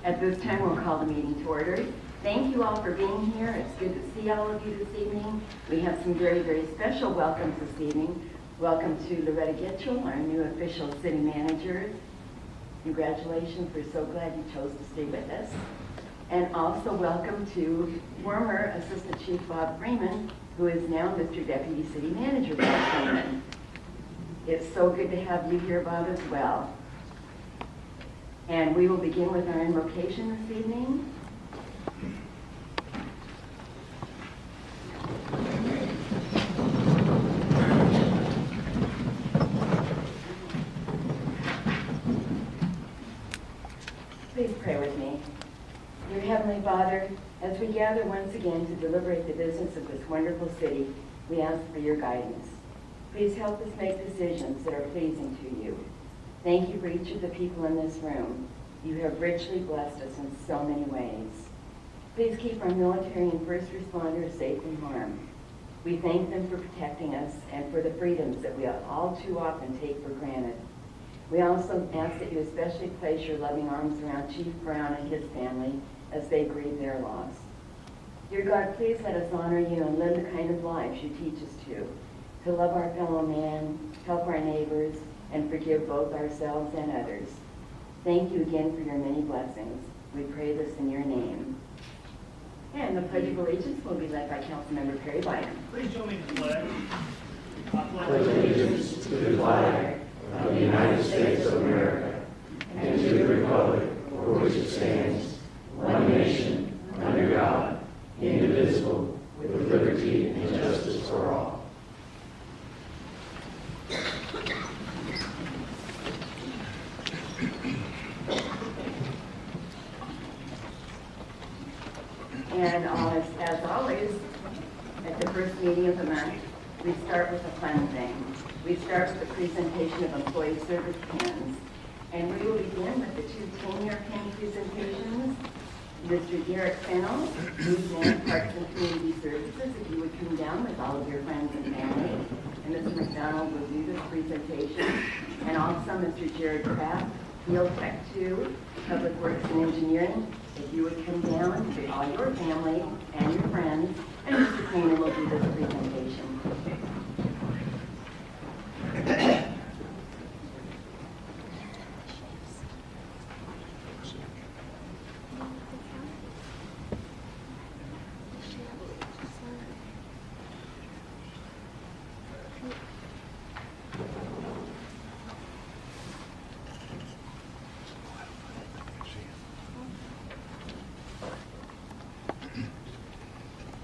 At this time, we'll call the meeting to order. Thank you all for being here. It's good to see all of you this evening. We have some very, very special welcomes this evening. Welcome to Loretta Gitchell, our new official city manager. Congratulations, we're so glad you chose to stay with us. And also welcome to former Assistant Chief Bob Freeman, who is now Mr. Deputy City Manager Bob Freeman. It's so good to have you here, Bob, as well. And we will begin with our invocation this evening. Please pray with me. Dear Heavenly Father, as we gather once again to deliberate the business of this wonderful city, we ask for your guidance. Please help us make decisions that are pleasing to you. Thank you for each of the people in this room. You have richly blessed us in so many ways. Please keep our military and first responders safe from harm. We thank them for protecting us and for the freedoms that we all too often take for granted. We also ask that you especially place your loving arms around Chief Brown and his family as they grieve their loss. Dear God, please let us honor you and live the kind of lives you teach us to love our fellow man, help our neighbors, and forgive both ourselves and others. Thank you again for your many blessings. We pray this in your name. And the Pledge of Allegiance will be led by Councilmember Perry Bynum. Please join me in the flag. I pledge allegiance to the flag of the United States of America and to the republic for which it stands, one nation, under God, indivisible, with liberty and justice for all. And as always, at the first meeting of the month, we start with a fun thing. We start with the presentation of employee service pins. And we will begin with the two 10-year pin presentations. Mr. Derrick Fennell, who's now Parks and Community Services, if you would come down with all of your friends and family. And Mr. McDonald will do this presentation. And also Mr. Kraft, Field Tech 2, Public Works and Engineering. If you would come down with all your family and your friends, and Mr. Kramer will do this presentation.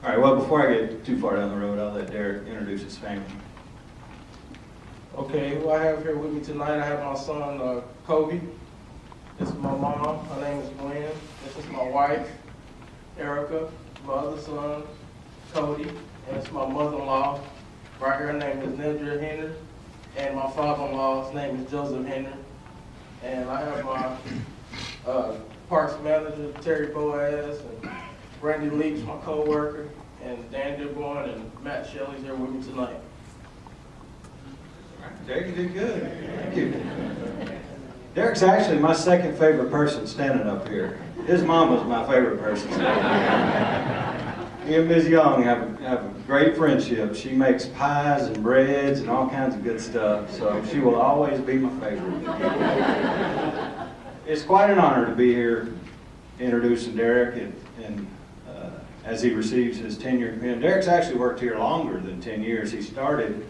All right, well, before I get too far down the road, I'll let Derrick introduce his family. Okay, who I have here with me tonight, I have my son, Kobe. This is my mom, her name is Gwen. This is my wife, Erica. My other son, Cody. And it's my mother-in-law. Right here, her name is Nedra Henry. And my father-in-law, his name is Joseph Henry. And I have my parks manager, Terry Boaz, and Randy Leach, my co-worker, and Dan Dearborn and Matt Shelley's here with me tonight. All right, Derrick, you did good. Thank you. Derrick's actually my second favorite person standing up here. His mom was my favorite person standing up. He and Ms. Young have a great friendship. She makes pies and breads and all kinds of good stuff, so she will always be my favorite. It's quite an honor to be here introducing Derrick and as he receives his 10-year pin. Derrick's actually worked here longer than 10 years. He started,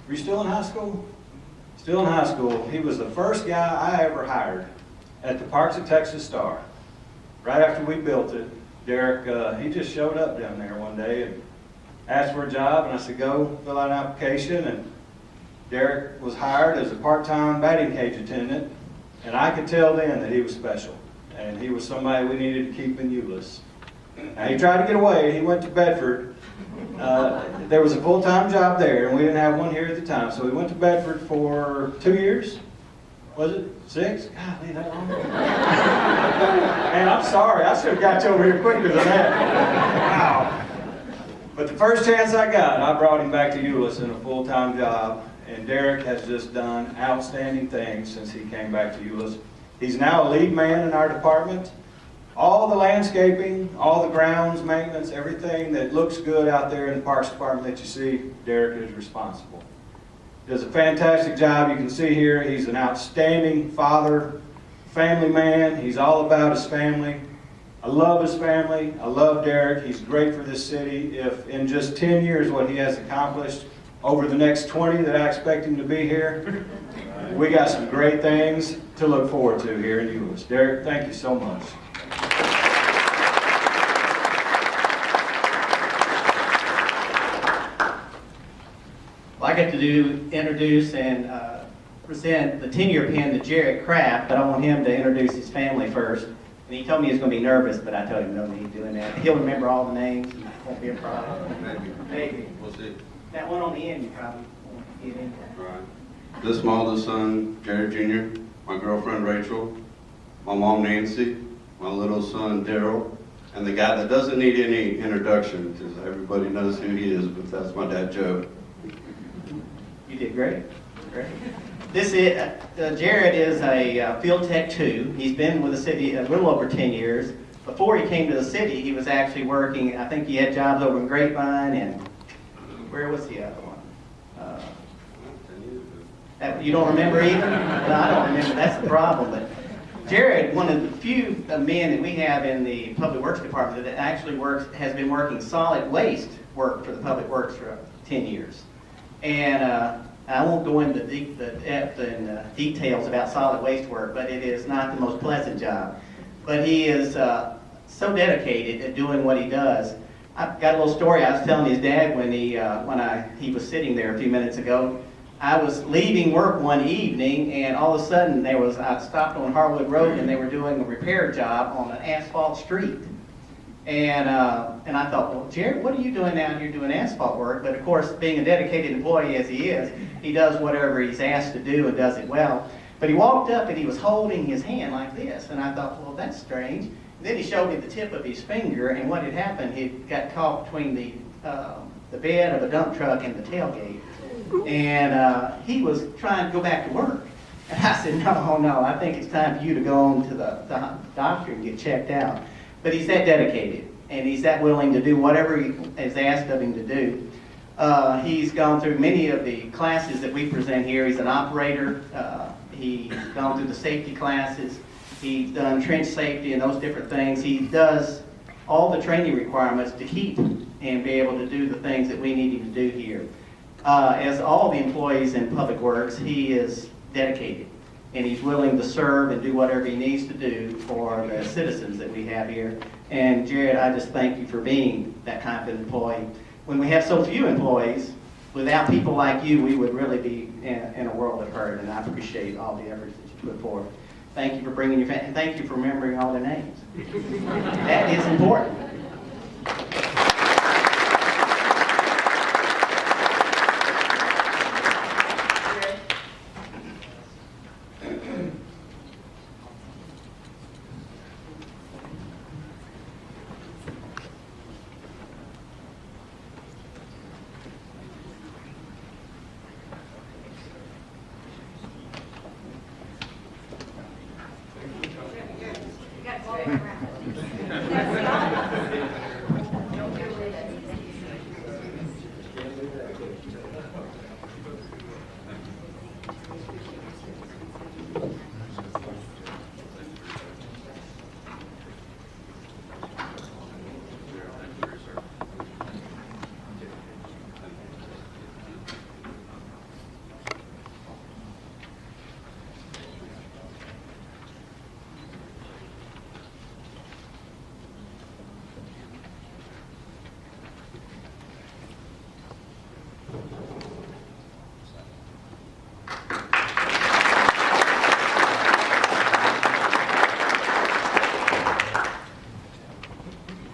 were you still in high school? Still in high school. He was the first guy I ever hired at the Parks of Texas Star. Right after we built it, Derrick, he just showed up down there one day and asked for a job, and I said, go fill out an application, and Derrick was hired as a part-time batting cage attendant, and I could tell then that he was special, and he was somebody we needed to keep in Euless. Now, he tried to get away. He went to Bedford. There was a full-time job there, and we didn't have one here at the time. So he went to Bedford for 2 years. Was it 6? Golly, that long. Man, I'm sorry. I should have got you over here quicker than that. Wow. But the first chance I got, I brought him back to Euless in a full-time job. And Derrick has just done outstanding things since he came back to Euless. He's now a lead man in our department. All the landscaping, all the grounds maintenance, everything that looks good out there in the Parks Department that you see, Derrick is responsible. Does a fantastic job. You can see here he's an outstanding father, family man. He's all about his family. I love his family. I love Derrick. He's great for this city. If in just 10 years what he has accomplished over the next 20 that I expect him to be here, we got some great things to look forward to here in Euless. Derrick, thank you so much. Well, I get to introduce and present the tenure pin to Derrick Kraft, but I want him to introduce his family first. And he told me he was going to be nervous, but I told him no need doing that. He'll remember all the names, and it won't be a problem. Maybe. We'll see. That one on the end, you probably won't get into. Right. This is my oldest son, Jared Jr., my girlfriend Rachel, my mom Nancy, my little son Daryl, and the guy that doesn't need any introduction because everybody knows who he is, but that's my dad Joe. You did great. Great. This is Jared is a field tech 2. He's been with the city a little over 10 years. Before he came to the city, he was actually working. I think he had jobs over in Grapevine and where was the other one? You don't remember either? Well, I don't remember. That's the problem. But Jared, one of the few men that we have in the Public Works Department that actually has been working solid waste work for the Public Works for 10 years. And I won't go into the depth and details about solid waste work, but it is not the most pleasant job. But he is so dedicated at doing what he does. I've got a little story I was telling his dad when he was sitting there a few minutes ago. I was leaving work one evening, and all of a sudden I stopped on Harwood Road, and they were doing a repair job on an asphalt street. And I thought, well, Jared, what are you doing out here doing asphalt work? But of course, being a dedicated employee as he is, he does whatever he's asked to do and does it well. But he walked up and he was holding his hand like this, and I thought, well, that's strange. And then he showed me the tip of his finger, and what had happened, he got caught between the bed of a dump truck and the tailgate. And he was trying to go back to work. And I said, no, I think it's time for you to go on to the doctor and get checked out. But he's that dedicated, and he's that willing to do whatever he is asked of him to do. He's gone through many of the classes that we present here. He's an operator. He's gone through the safety classes. He's done trench safety and those different things. He does all the training requirements to keep and be able to do the things that we need him to do here. As all the employees in Public Works, he is dedicated, and he's willing to serve and do whatever he needs to do for the citizens that we have here. And Jared, I just thank you for being that kind of employee. When we have so few employees, without people like you, we would really be in a world of hurt, and I appreciate all the efforts that you put forth. Thank you for bringing your family, and thank you for remembering all their names. That is important.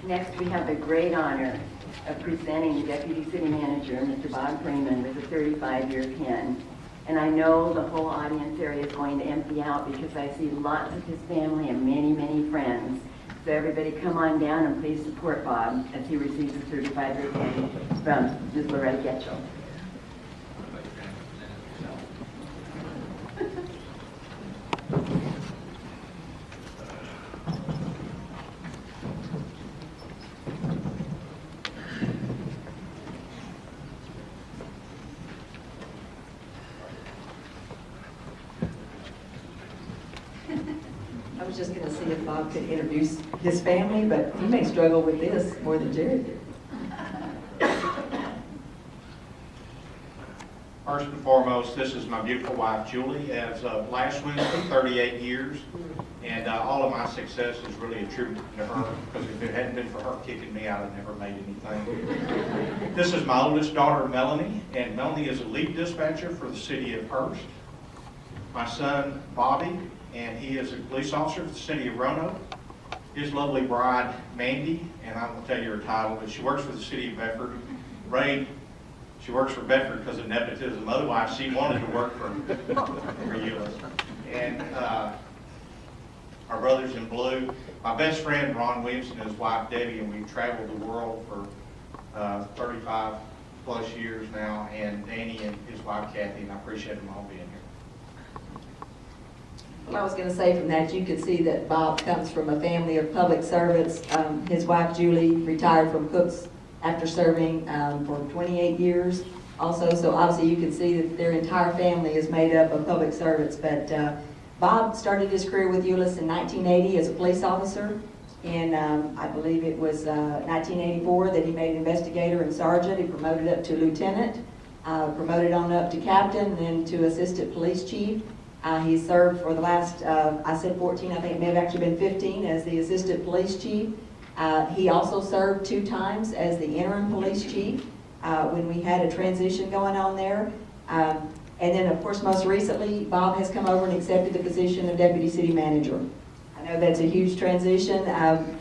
Next, we have the great honor of presenting the Deputy City Manager, Mr. Bob Freeman, with a 35-year pin. And I know the whole audience area is going to empty out because I see lots of his family and many, many friends. So everybody come on down and please support Bob as he receives his 35-year pin from Ms. Loretta Getchell. was just going to see if Bob could introduce his family, but he may struggle with this more than Jared did. First and foremost, this is my beautiful wife, Julie. As of last Wednesday, 38 years. And all of my success is really attributed to her, because if it hadn't been for her kicking me out, I'd never made anything. This is my oldest daughter, Melanie, and Melanie is a lead dispatcher for the city of Hurst. My son, Bobby, and he is a police officer for the city of Roanoke. His lovely bride, Mandy, and I won't tell you her title, but she works for the city of Bedford. Ray, she works for Bedford because of nepotism. Otherwise, she wanted to work for Euless. And our brothers in blue. My best friend, Ron Williamson, and his wife, Debbie, and we've traveled the world for 35 plus years now, and Danny and his wife, Kathy, and I appreciate them all being here. Well, I was going to say from that, you could see that Bob comes from a family of public servants. His wife, Julie, retired from Cooks after serving for 28 years also. So obviously you can see that their entire family is made up of public servants. But Bob started his career with Euless in 1980 as a police officer. And I believe it was 1984 that he made investigator and sergeant. He promoted up to lieutenant, promoted on up to captain, then to assistant police chief. He served for the last, I said 14, I think it may have actually been 15 as the assistant police chief. He also served 2 times as the interim police chief when we had a transition going on there. And then, of course, most recently, Bob has come over and accepted the position of deputy city manager. I know that's a huge transition.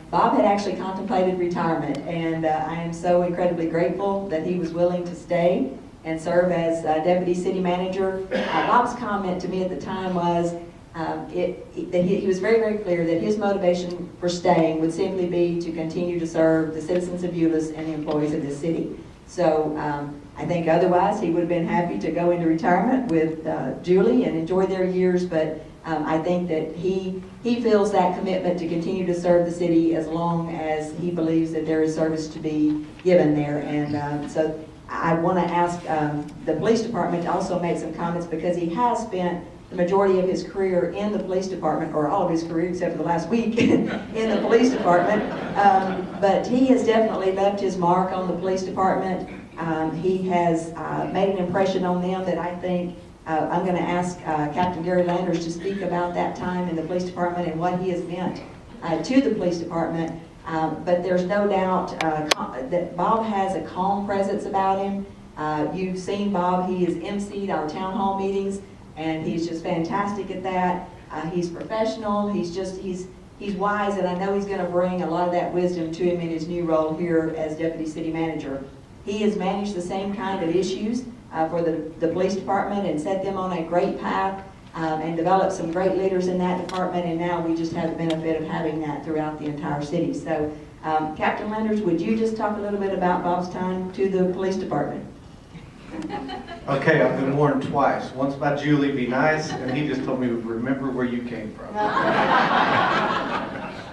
Bob had actually contemplated retirement, and I am so incredibly grateful that he was willing to stay and serve as deputy city manager. Bob's comment to me at the time was that he was very, very clear that his motivation for staying would simply be to continue to serve the citizens of Euless and the employees of the city. So I think otherwise he would have been happy to go into retirement with Julie and enjoy their years, but I think that he feels that commitment to continue to serve the city as long as he believes that there is service to be given there. And so I want to ask the police department to also make some comments, because he has spent the majority of his career in the police department, or all of his career except for the last week in the police department. But he has definitely left his mark on the police department. He has made an impression on them that I think I'm going to ask Captain Gary Landers to speak about that time in the police department and what he has meant to the police department. But there's no doubt that Bob has a calm presence about him. You've seen Bob, he has emceed our town hall meetings, and he's just fantastic at that. He's professional, he's wise, and I know he's going to bring a lot of that wisdom to him in his new role here as deputy city manager. He has managed the same kind of issues for the police department and set them on a great path and developed some great leaders in that department, and now we just have the benefit of having that throughout the entire city. So Captain Landers, would you just talk a little bit about Bob's time to the police department? Okay, I've been warned twice. Once by Julie, be nice, and he just told me, remember where you came from.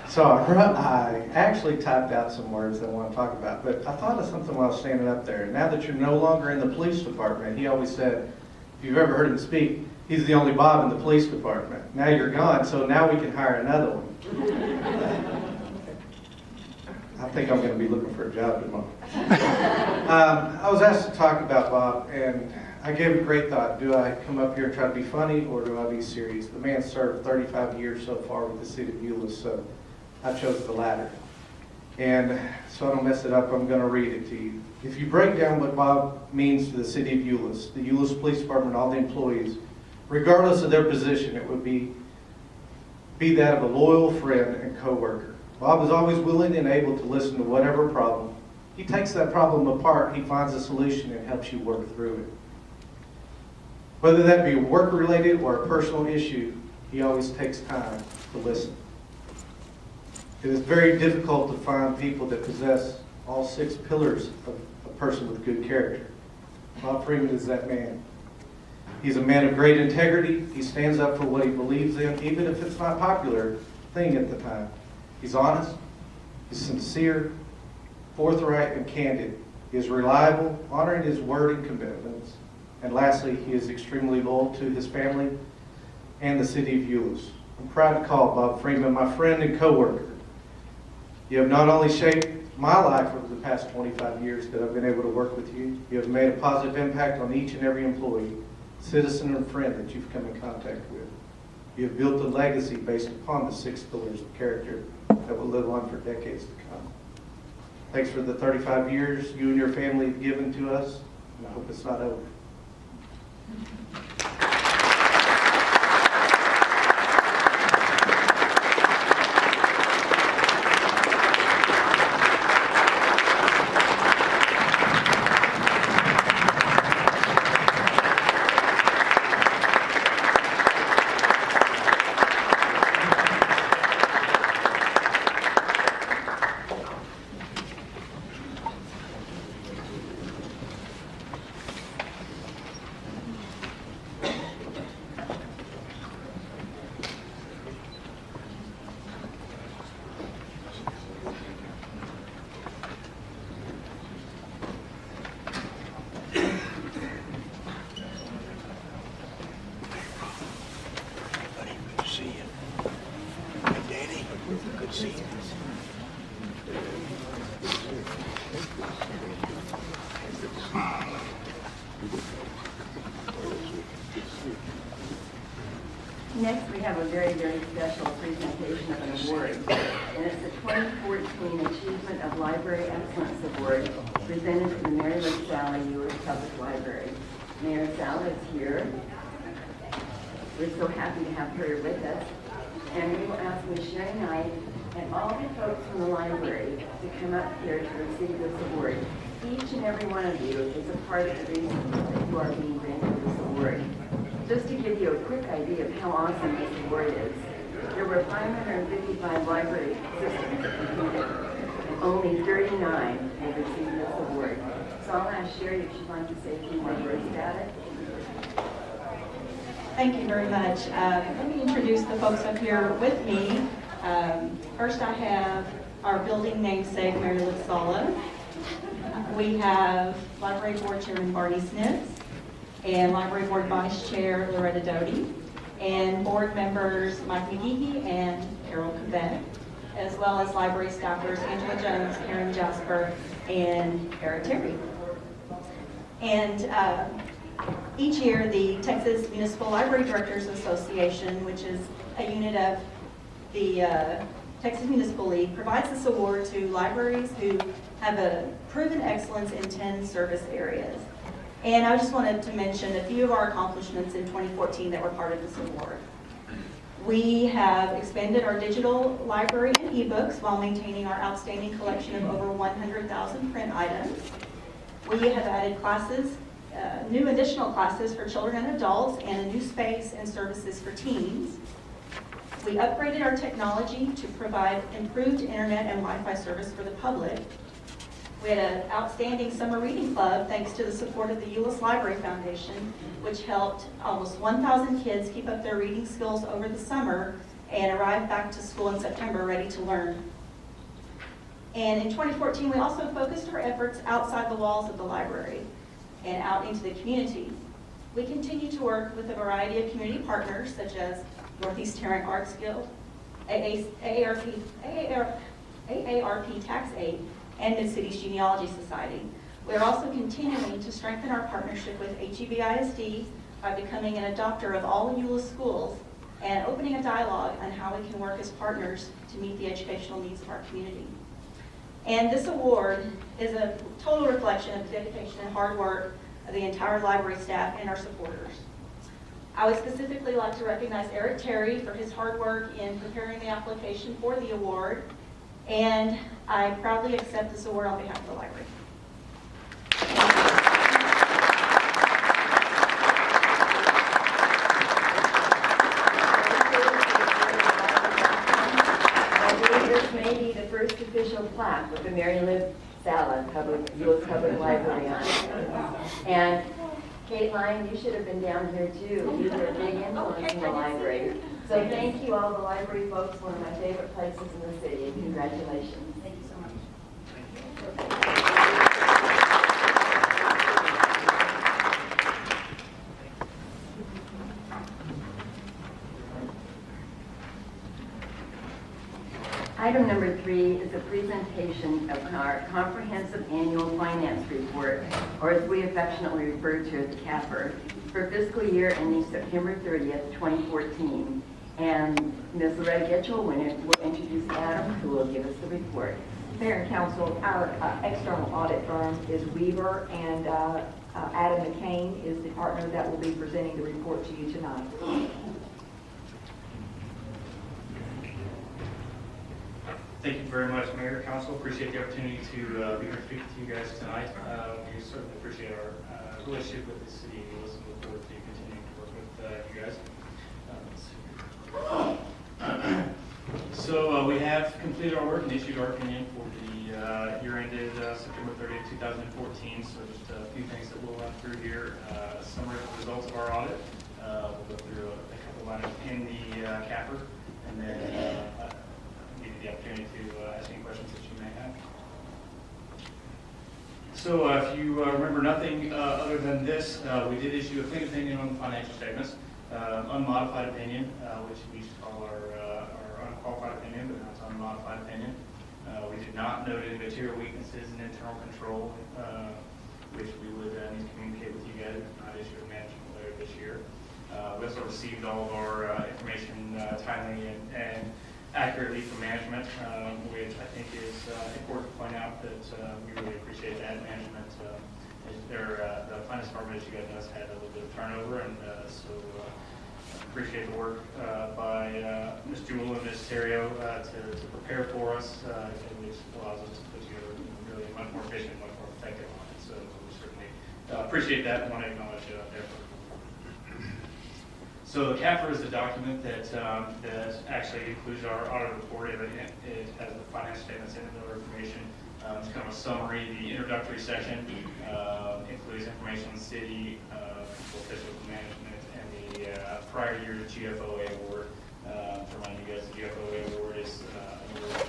So I actually typed out some words that I want to talk about, but I thought of something while I was standing up there. Now that you're no longer in the police department, he always said, if you've ever heard him speak, he's the only Bob in the police department. Now you're gone, so now we can hire another one. I think I'm going to be looking for a job tomorrow. I was asked to talk about Bob, and I gave it great thought. Do I come up here and try to be funny, or do I be serious? The man served 35 years so far with the city of Euless, so I chose the latter. And so I don't mess it up, I'm going to read it to you. If you break down what Bob means to the city of Euless, the Euless Police Department, all the employees, regardless of their position, it would be that of a loyal friend and co-worker. Bob is always willing and able to listen to whatever problem. He takes that problem apart, he finds a solution and helps you work through it. Whether that be work-related or a personal issue, he always takes time to listen. It is very difficult to find people that possess all 6 pillars of a person with good character. Bob Freeman is that man. He's a man of great integrity. He stands up for what he believes in, even if it's not a popular thing at the time. He's honest, he's sincere, forthright, and candid. He is reliable, honoring his word and commitments. And lastly, he is extremely loyal to his family and the city of Euless. I'm proud to call Bob Freeman my friend and coworker. You have not only shaped my life over the past 25 years that I've been able to work with you, you have made a positive impact on each and every employee, citizen, and friend that you've come in contact with. You have built a legacy based upon the 6 pillars of character that will live on for decades to come. Thanks for the 35 years you and your family have given to us, and I hope it's not over. Next, we have a very, very special presentation of an award, and it's the 2014 Achievement of Library Excellence Award presented to the Mary Sala U.S. Public Library. Mayor Sala is here. We're so happy to have her with us, and we will ask Ms. Sherry Knight and all the folks from the library to come up here to receive this award. Each and every one of you is a part of the reason that you are being granted this award. Just to give you a quick idea of how awesome this award is, there were 555 library systems that competed, and only 39 will receive this award. So I'll ask Sherry if she'd like to say a few more words about it. Thank you very much. Let me introduce the folks up here with me. First, I have our building namesake, Mary Sala. We have Library Board Chairman Barney Snitz, and Library Board Vice Chair Loretta Doty, and board members Mike McGehee and Carol Quebec, as well as library staffers Angela Jones, Karen Jasper, and Eric Terry. And each year, the Texas Municipal Library Directors Association, which is a unit of the Texas Municipal League, provides this award to libraries who have a proven excellence in 10 service areas. And I just wanted to mention a few of our accomplishments in 2014 that were part of this award. We have expanded our digital library and ebooks while maintaining our outstanding collection of over 100,000 print items. We have added classes, new additional classes for children and adults, and a new space and services for teens. We upgraded our technology to provide improved internet and Wi-Fi service for the public. We had an outstanding summer reading club thanks to the support of the Euless Library Foundation, which helped almost 1,000 kids keep up their reading skills over the summer and arrive back to school in September ready to learn. And in 2014, we also focused our efforts outside the walls of the library and out into the community. We continue to work with a variety of community partners such as Northeast Tarrant Arts Guild, AARP Tax Aid, and Mid-Cities Genealogy Society. We are also continuing to strengthen our partnership with HEB ISD by becoming an adopter of all Euless schools and opening a dialogue on how we can work as partners to meet the educational needs of our community. And this award is a total reflection of the dedication and hard work of the entire library staff and our supporters. I would specifically like to recognize Eric Terry for his hard work in preparing the application for the award, and I proudly accept this award on behalf of the library. I believe this may be the first official plaque with the Mary Sala U.S. Public Library on it. And Caitlin, you should have been down here too. You were a big influence in the library. So thank you all the library folks, one of my favorite places in the city, and congratulations. Thank you so much. Item number 3 is a presentation of our comprehensive annual finance report, or as we affectionately refer to as the CAFR, for fiscal year ending September 30th, 2014. And Ms. Loretta Getchell will introduce Adam, who will give us the report. Mayor and council, our external audit firm is Weaver, and Adam McCain is the partner that will be presenting the report to you tonight. Thank you very much, Mayor, Council. Appreciate the opportunity to be here to speak to you guys tonight. We certainly appreciate our relationship with the city. We look forward to continuing to work with you guys. So we have completed our work and issued our opinion for the year ended September 30th, 2014. So just a few things that we'll run through here. A summary of the results of our audit. We'll go through a couple items in the CAFR, and then give you the opportunity to ask any questions that you may have. So if you remember nothing other than this, we did issue a clean opinion on the financial statements. Unmodified opinion, which we used to call our unqualified opinion, but now it's unmodified opinion. We did not note any material weaknesses in internal control, which we would need to communicate with you guys. If not issue a management letter this year. We also received all of our information timely and accurately from management, which I think is important to point out that we really appreciate that. Management, the finance department, as you guys know, has had a little bit of turnover, and so appreciate the work by Ms. Jewell and Ms. Terrio to prepare for us, which allows us to put together really much more efficient, much more effective on it. So we certainly appreciate that and want to acknowledge their effort. So the CAFR is a document that actually includes our audit report. It has the finance statements and other information. It's kind of a summary. The introductory section includes information on the city, fiscal management, and the prior year GFOA award. To remind you guys, the GFOA award is an award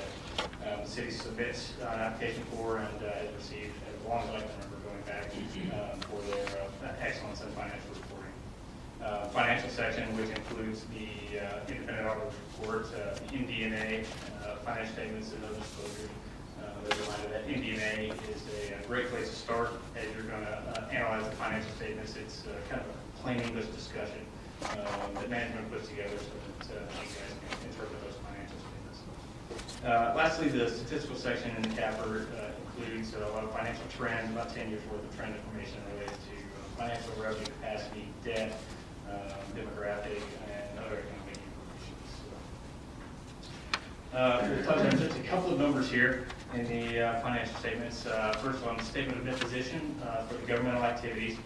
that the city submits an application for and has received, as long as I can remember going back, for their excellence in financial reporting. Financial section, which includes the independent audit report, MD&A, financial statements, and other disclosures. As a reminder that MD&A is a great place to start as you're going to analyze the financial statements. It's kind of a plain English discussion that management puts together so that you guys can interpret those financial statements. Lastly, the statistical section in the CAFR includes a lot of financial trends, about 10 years worth of trend information related to financial revenue capacity, debt, demographic, and other economic information. We'll touch on just a couple of numbers here in the financial statements. First one, statement of net position for the governmental activities.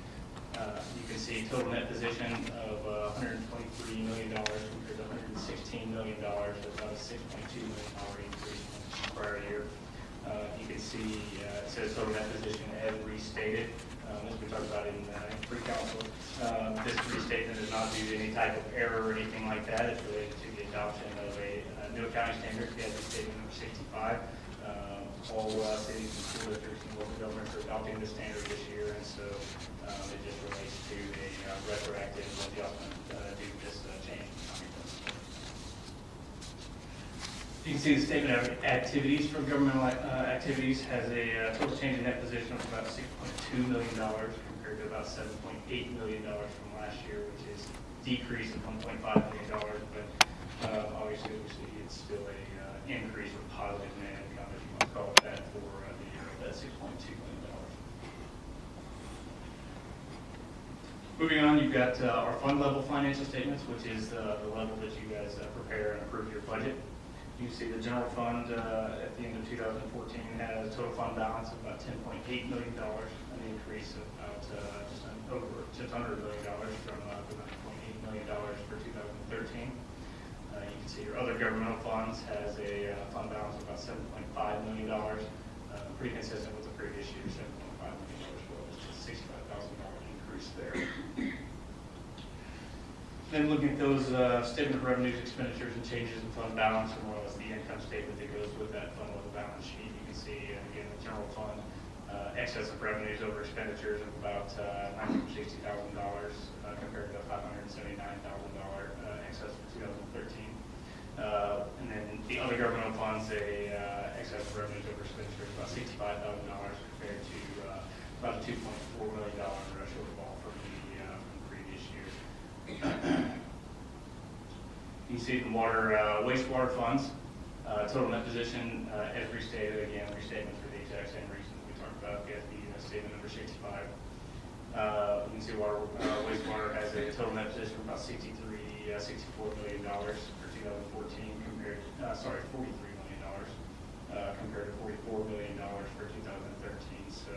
You can see total net position of $123 million compared to $116 million. That's about a $6.2 million increase from the prior year. You can see it says total net position as restated. As we talked about in pre-council, this restatement is not due to any type of error or anything like that. It's related to the adoption of a new accounting standard, the statement number 65. All cities and school districts and local governments are adopting this standard this year, and so it just relates to a retroactive adjustment due to this change in accounting principles. You can see the statement of activities for governmental activities has a total change in net position of about $6.2 million compared to about $7.8 million from last year, which is a decrease of $1.5 million, but obviously it's still an increase of positive net income, if you want to call it that, for the year of that $6.2 million. Moving on, you've got our fund level financial statements, which is the level that you guys prepare and approve your budget. You can see the general fund at the end of 2014 had a total fund balance of about $10.8 million, an increase of about just under $1 million from the $9.8 million for 2013. You can see your other governmental funds has a fund balance of about $7.5 million, pretty consistent with the previous year, $7.5 million as well, just a $65,000 increase there. Then looking at those statement of revenues, expenditures, and changes in fund balance, as well as the income statement that goes with that fund level balance sheet, you can see, again, the general fund excess of revenues over expenditures of about $960,000 compared to a $579,000 excess for 2013. And then the other governmental funds, excess revenues over expenditure of about $65,000 compared to about a $2.4 million shortfall from the previous year. You see the water, wastewater funds, total net position, as restated, again, restatement for the exact same reasons we talked about, get the statement number 65. You can see wastewater has a total net position of about $64 million for 2014 compared, $43 million compared to $44 million for 2013. So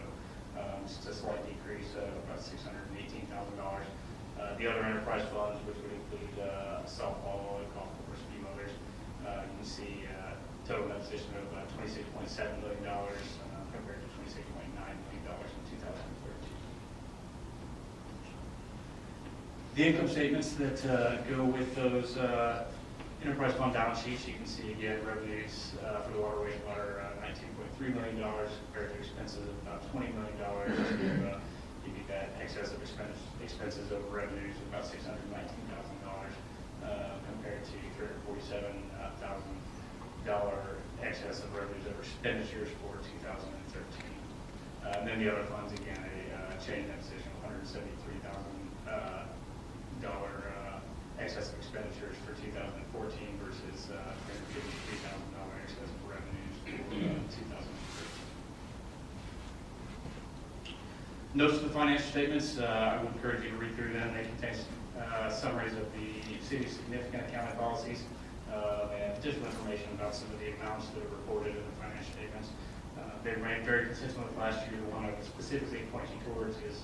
just a slight decrease of about $618,000. The other enterprise funds, which would include softball, golf course, fee motors, you can see total net position of $26.7 million compared to $26.9 million in 2013. The income statements that go with those enterprise fund balance sheets, you can see again revenues for the water wastewater $19.3 million compared to expenses of about $20 million. To give you that excess of expenses over revenues of about $619,000 compared to $347,000 excess of revenues over expenditures for 2013. And then the other funds, again, a change in position of $173,000 excess of expenditures for 2014 versus $353,000 excess of revenues for 2013. Notes of the financial statements, I would encourage you to read through them. They contain summaries of the city's significant accounting policies and additional information about some of the amounts that are reported in the financial statements. They remain very consistent with last year. The one I would specifically point you towards is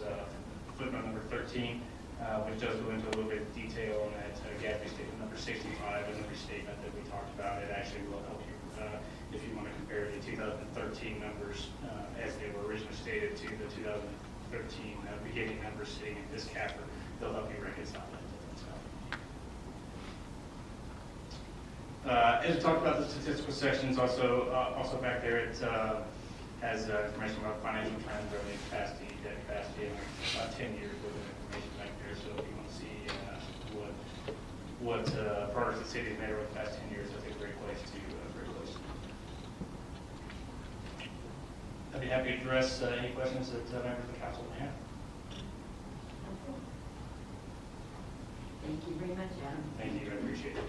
footnote number 13, which does go into a little bit of detail on that gap restatement number 65 and the restatement that we talked about. It actually will help you if you want to compare the 2013 numbers as they were originally stated to the 2013 beginning numbers sitting in this capper. They'll help you reconcile that difference. As we talked about the statistical sections, also back there, it has information about financial trends, revenue capacity, debt capacity, and about 10 years worth of information back there. So if you want to see what progress the city has made over the past 10 years, that's a great place to look. I'd be happy to address any questions that members of the council may have. Thank you very much, Adam. Thank you, I appreciate it.